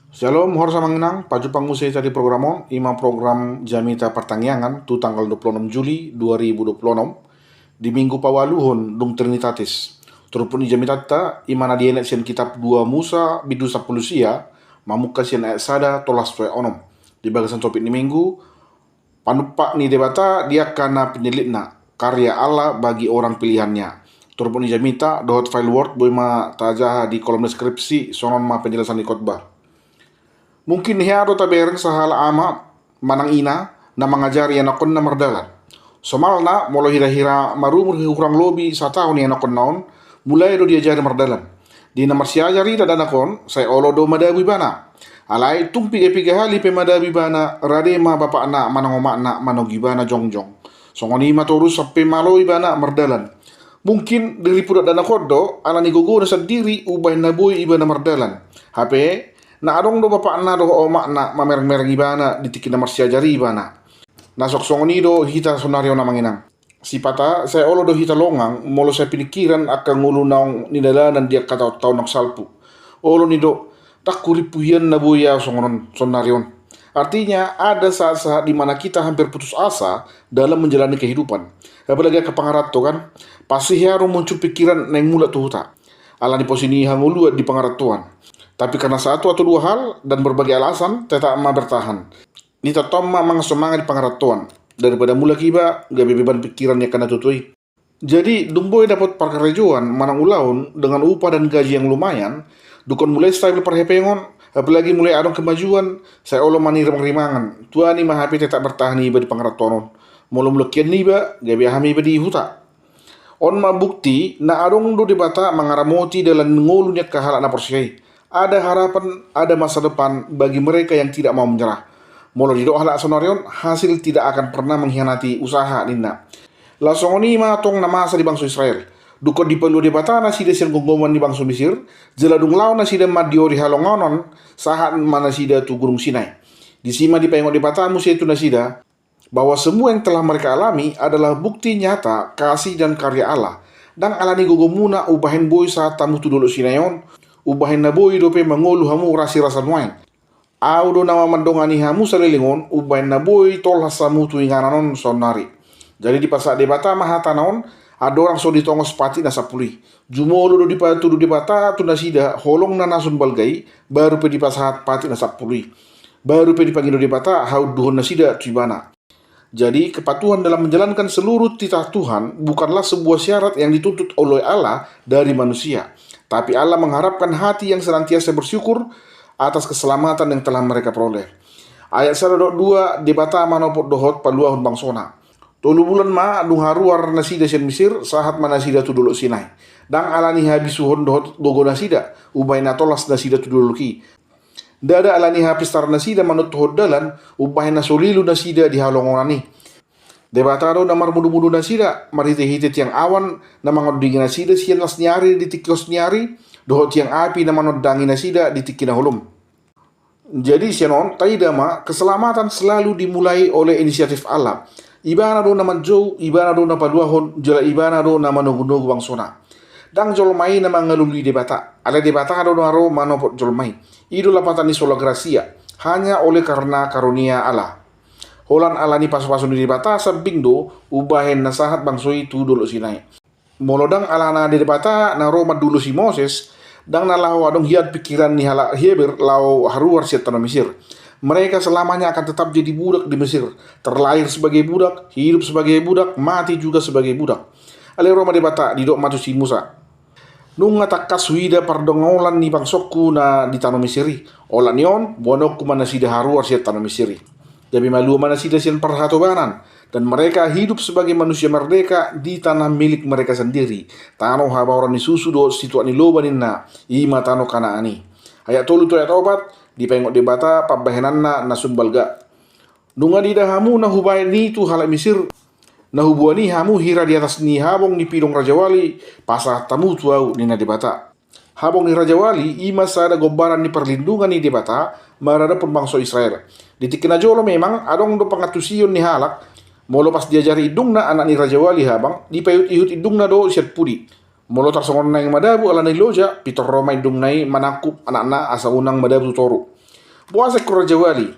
Shalom, horsa manginang, paju pangusai tadi programon, ima program Jamita Pertangyangan, tu tanggal 26 Juli 2026, di minggu pawaluhon, dung Trinitatis. Turupun di Jamitata, ima nadienet sian kitab 2 Musa, bidu 10 sia, mamuka sian ayat sada, tolas tuai onom. Di bagasan topik ni minggu, panupak ni debata, dia kana penyelitna, karya Allah bagi orang pilihannya. Turupun di Jamita, dohot file word, boima tajah di kolom deskripsi, sonon ma penjelasan di khotbah. Mungkin hiaro tabereng sahala ama manang ina na mangajari anakon na mardalan. Somalna molo hira-hira marumur kurang lobi sa tahun ni anakon naon mulai do diajari mardalan. Di na marsiajari da danakon say olo do madawi bana. Alai tumpi piga hali pe madawi bana rade ma bapa na manangoma na manogi bana jongjong. Songoni matorus sampai maloi bana mardalan. Mungkin dari pudak dana kodo alani gogo na sendiri ubah naboy iba na mardalan. Hape na adong do bapak na do oma na mamereng-mereng ibana ditikin na marsiajari ibana. Nasok songoni do hita sonario na manginang. Sipata saya olo do hita longang molo saya pinikiran akan ngulu naong nidalanan dia kata tau nak salpu. Olo ni do tak kuripuhian na buya songonon sonarion. Artinya ada saat-saat di mana kita hampir putus asa dalam menjalani kehidupan. Apalagi ke pangarat to kan, pasti harus muncul pikiran neng mula tuh tak. Alani posini hangulu di pangarat tuan. Tapi karena satu atau dua hal dan berbagai alasan, tetap ma bertahan. Ni tetap ma mang semangat di pangaratuan. Daripada mula kiba, gak beban pikirannya kena tutui. Jadi, dumboy dapat parkarejoan manang ulaun dengan upah dan gaji yang lumayan, dukon mulai stabil perhepengon, apalagi mulai adong kemajuan, saya olo mani remang-rimangan. Tuani mahapi tetap bertahan iba di pangaratuanon. Mulu-mulu kian niba, gak biahami iba di huta. On ma bukti, na adong do dibata mangaramoti dalam ngolunya kahalak na porsiai. Ada harapan, ada masa depan bagi mereka yang tidak mau menyerah. Molo di doa halak sonarion, hasil tidak akan pernah mengkhianati usaha nina. Lasongoni ma tong na masa di bangsa Israel. Duko di pelu di bata na sida sian gonggoman di bangsa Mesir, jeladung lau na sida madiori halongonon, sahat mana sida tu gunung Sinai. Di sima di pengok di bata musia itu nasida, bahwa semua yang telah mereka alami adalah bukti nyata kasih dan karya Allah. Dan alani gogomuna ubahin boy saat tamu tu dulu Sinayon, ubahin na boy dope mangolu hamu rasi rasa nuain. Audo nama mandongani hamu salilingon, ubahin na boy tol hasamu tu ingananon sonari. Jadi di pasak debata mahata naon, ada orang so ditongos pati na sapuli. Jumolo do dipatu do debata tu nasida, holong na nasun balgai, baru pe di pasak pati na sapuli. Baru pe dipanggil do debata, haud duhon nasida tuibana. Jadi kepatuhan dalam menjalankan seluruh titah Tuhan bukanlah sebuah syarat yang dituntut oleh Allah dari manusia. Tapi Allah mengharapkan hati yang senantiasa bersyukur atas keselamatan yang telah mereka peroleh. Ayat 1:2 debata manopot dohot paluahun bangsona. Tolu bulan ma dung haruar nasida sen Mesir sahat manasida tu dulu Sinai. Dang alani habisuhon dohot dogo nasida ubay natolas nasida tu dulu ki. Dada alani habis tar nasida manut dohot dalan ubay nasolilu nasida di halongonani. Debatado na marmudu-mudu nasida, marite-hite tiang awan na mangodingi nasida siyan las nyari di tikos nyari, dohot tiang api na manodangi nasida di tikina holum. Jadi sianon, taidama, keselamatan selalu dimulai oleh inisiatif Allah. Ibana do na manjou, ibana do na paduahon, jala ibana do na manugunugu bangsona. Dang jolmai na mangaluli debata, ala debata do na ro manopot jolmai. Ido lapatan isola gracia, hanya oleh karena karunia Allah. Holan alani pasu-pasu di debata samping do ubahen nasahat bangsoi tu dulu Sinai. Molodang alana di debata na Roma dulu si Moses dang na lau adong hiat pikiran ni hala Heber lau haruar siat tanah Mesir. Mereka selamanya akan tetap jadi budak di Mesir, terlahir sebagai budak, hidup sebagai budak, mati juga sebagai budak. Ale Roma debata di dok matu si Musa. Nunga takas wida pardongolan ni bangsokku na di tanah Mesiri. Olan yon bonokku mana sida haruar siat tanah Mesiri. Jadi malu mana sida sian perhatobanan dan mereka hidup sebagai manusia merdeka di tanah milik mereka sendiri. Tano haba orang ni susu do situat ni lobanin na ima tano kanaani. Ayat tolu tu ayat obat di pengok debata pabahenanna na sumbalga. Nunga di dahamu na hubay ni tu halak Mesir na hubuani hamu hira di atas ni habong ni pilong Raja Wali pasah tamu tuau ni na debata. Habong ni Raja Wali ima sada gobaran ni perlindungan ni debata marada pun bangsa Israel. Di tikina jolo memang adong do pangatusion ni halak molo pas diajari idung na anak ni Raja Wali habang di payut ihut idung na do siat pudi. Molo tarsongon na yung madabu ala ni loja pitor Roma idung na manakup anak na asa unang madabu toru. Buasa ku Raja Wali.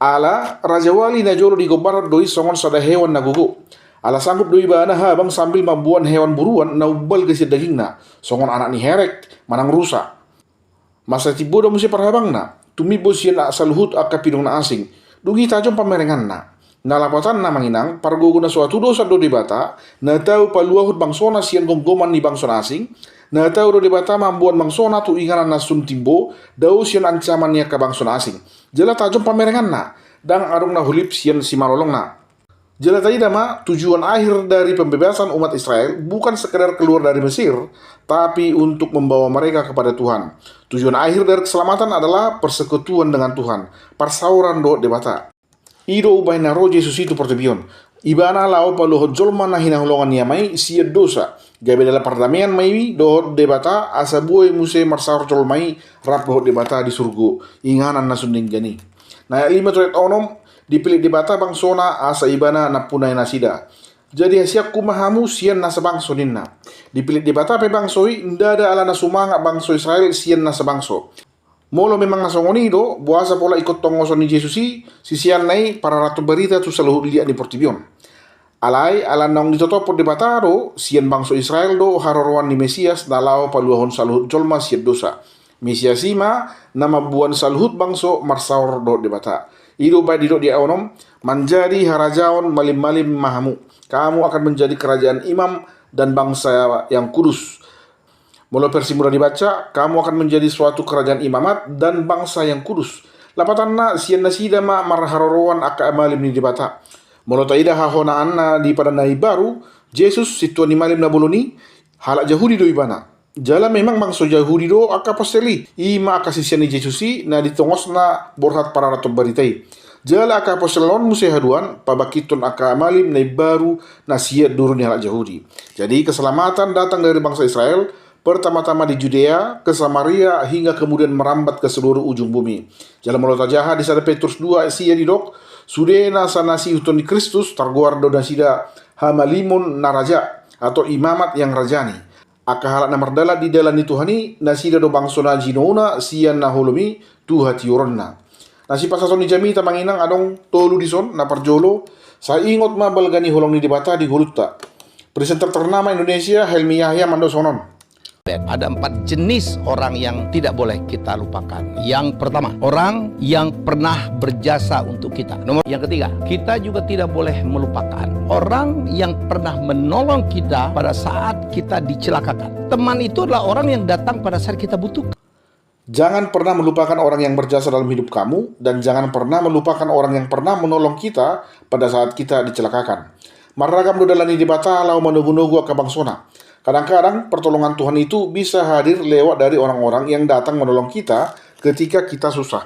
Ala Raja Wali na jolo di gobarat doi songon sada hewan na gugu. Ala sanggup doi bana habang sambil membuan hewan buruan na ubal ke dagingna. Songon anak ni herek manang rusa. Masa tibodo musi parhabang na. Tumibo siya na saluhut aka pinong na asing. Dugi tajong pamerengan na. Nalapatan na manginang, pargogo na suatu dosa do debata, na tau paluahut bangsona sian gonggoman ni bangsona asing, na tau do debata mambuan bangsona tu inganan na sun timbo, dau sian ancaman niya ka bangsona asing. Jela tajong pamerengan na, dang arung na hulip sian si marolong na. Jela tadi dama, tujuan akhir dari pembebasan umat Israel bukan sekedar keluar dari Mesir, tapi untuk membawa mereka kepada Tuhan. Tujuan akhir dari keselamatan adalah persekutuan dengan Tuhan, persauran do debata. Ido ubay na ro Jesus itu portebion. Ibana lao paluhod jolma na hinahulongan niya may siya dosa. Gabi dalam perdamaian may dohod debata asa buhay muse marsar jolmay rap dohod debata di surgo. Inganan na sunding gani. Na 5 tulet onom dipilih debata bangsona asa ibana na punay na sida. Jadi siap kumahamu sian na sabangso ninna. Dipilih debata pe bangsoi ndada ala na sumanga bangso Israel sian na sabangso. Molo memang nasongonido, buasa pola ikut tongoson ni Jesusi, sisian nai para ratu berita tu selalu lihat di portibion. Alai, ala nong ditotopo de bataro, sian bangso Israel do harorowan ni Mesias nalao paluahon saluhut jolma siat dosa. Mesias ima, nama buan saluhut bangso marsaur do de bata. Ido bay didok dia onom, menjadi harajaon malim-malim mahamu. Kamu akan menjadi kerajaan imam dan bangsa yang kudus. Mulai versi mudah dibaca, kamu akan menjadi suatu kerajaan imamat dan bangsa yang kudus. Lapatanna sian nasida ma marharorowan aka amalim ni dibata. Mulai taida hahona anna di pada nai baru, Jesus situan ni malim na boloni, halak Yahudi do ibana. Jala memang bangsa Yahudi do aka aposteli. Ima aka sisian ni Jesusi na ditongos na borhat para ratu baritai. Jala aka apostelon musi haduan, pabakitun aka amalim nai baru na siat durun ni halak Yahudi. Jadi keselamatan datang dari bangsa Israel, pertama-tama di Judea, ke Samaria, hingga kemudian merambat ke seluruh ujung bumi. Jalan melota jahat di 1 Petrus 2 siya didok, sudena sanasi uton di Kristus, targuardo dan sida hamalimun naraja, atau imamat yang rajani. Aka halak na mardala di dalam Tuhani, nasida do bangsona jinona, siyan na holomi, tuhati uronna. Nasi pasason ni jami tamanginang adong tolu dison, na parjolo, sa ingot ma balgani holong ni dibata di gulutta. Presenter ternama Indonesia, Helmi Yahya Mandosonon. Ada 4 jenis orang yang tidak boleh kita lupakan. Yang pertama, orang yang pernah berjasa untuk kita. Yang ketiga, kita juga tidak boleh melupakan orang yang pernah menolong kita pada saat kita dicelakakan. Teman itu adalah orang yang datang pada saat kita butuh. Jangan pernah melupakan orang yang berjasa dalam hidup kamu, dan jangan pernah melupakan orang yang pernah menolong kita pada saat kita dicelakakan. Maragam do dalani dibata lau manugu-nugu ka bangsona. Kadang-kadang pertolongan Tuhan itu bisa hadir lewat dari orang-orang yang datang menolong kita ketika kita susah.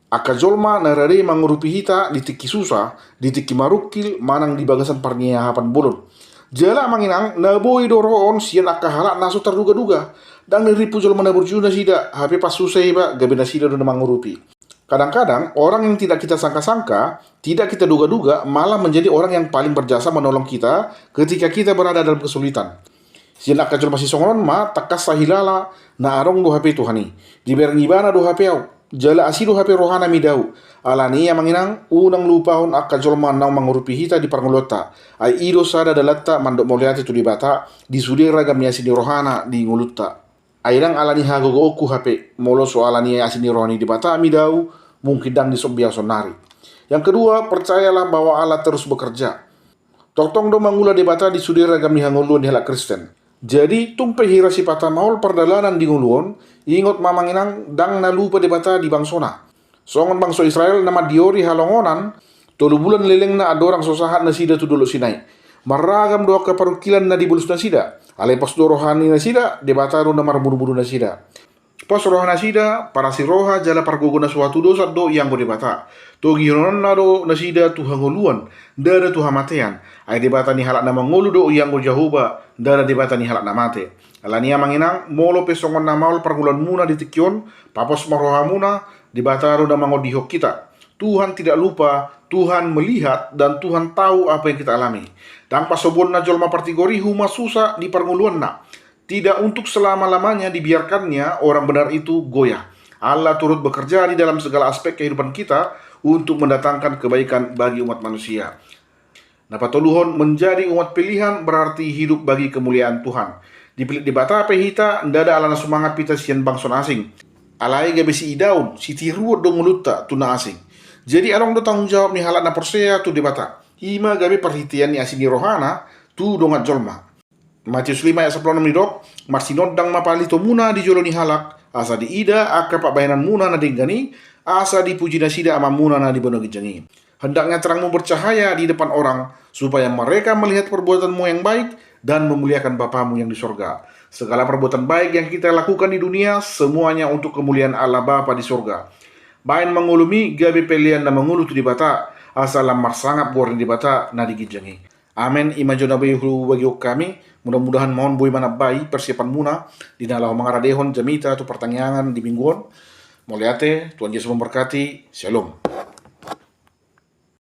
Aka jolma narare mangurupi hita ditiki susah, ditiki marukil manang di bagasan parniahapan bulun. Jala manginang naboi doroon sian aka halak nasu terduga-duga. Dan niripu jolma naburjuna sida, hape pas susah iba gabi nasida do mangurupi. Kadang-kadang orang yang tidak kita sangka-sangka, tidak kita duga-duga malah menjadi orang yang paling berjasa menolong kita ketika kita berada dalam kesulitan. Sian aka jol masih songonon ma takas sahilala na arong do hape Tuhani. Diber ngibana do hape au. Jala asido hape rohana midau. Alani yang manginang unang lupahon aka jol manau mangurupi hita di parngulota. Ai ido sada dalatta mandok moliati tu dibata di sudir ragam yasini rohana di ngulutta. Airang alani hagogo oku hape molo so alani yasini rohani dibata midau mungkin dang disobia sonari. Yang kedua, percayalah bahwa Allah terus bekerja. Totong do mangula debata di sudir ragam ni hanguluan di halak Kristen. Jadi tumpe hirasi pata maul perdalanan di nguluon, ingot mamanginang dang nalupa debata di bangsona. Songon bangso Israel nama diori halongonan, tolu bulan leleng na adorang sosahat na sida tu dulu sinai. Maragam doa keparukilan na di bulus na sida. Alepos do rohani na sida, debata ro na marburu-buru na sida. Pos rohana sida, para si roha jala pargogo na suatu dosa do yang go debata. Togi ronan na do na sida tu hanguluan, dada tu hamatean. Ay debata ni halak na mangulu do yang go jahuba, dada debata ni halak na mate. Alania manginang, molo pesongon na maul pargulan muna di tikyon, papos maroha muna, debata ro na mangodihok kita. Tuhan tidak lupa, Tuhan melihat, dan Tuhan tahu apa yang kita alami. Dan pasobon na jolma partigori huma susah di parnguluan na. Tidak untuk selama-lamanya dibiarkannya orang benar itu goyah. Allah turut bekerja di dalam segala aspek kehidupan kita untuk mendatangkan kebaikan bagi umat manusia. Nah, patoluhon menjadi umat pilihan berarti hidup bagi kemuliaan Tuhan. Dipilih di bata pehita, ndada alana semangat pita sian bangson asing. Alai gabe si idaun, si tiruot dong mulutta tuna asing. Jadi along do tanggung jawab ni halat na persea tu di bata. Ima gabe perhitian ni asini rohana tu dongat jolma. Matius 5 ayat 10 nidok, marsinodang mapali to muna di jolo ni halak, asa di ida aka pak bayanan muna na dinggani, asa dipuji na sida ama muna na dibono gijangi. Hendaknya terangmu bercahaya di depan orang, supaya mereka melihat perbuatanmu yang baik dan memuliakan Bapamu yang di sorga. Segala perbuatan baik yang kita lakukan di dunia, semuanya untuk kemuliaan Allah Bapa di sorga. Bain mengulumi gabe pelian na mengulu tu di bata, asal lamar sangap borin di bata na digijangi. Amen. Imajo na bayu bagi kami. Mudah-mudahan mohon boy mana bayi persiapan muna di dalam mengaradehon jamita tu pertanyaan di mingguan. Moliate, Tuhan Yesus memberkati. Shalom.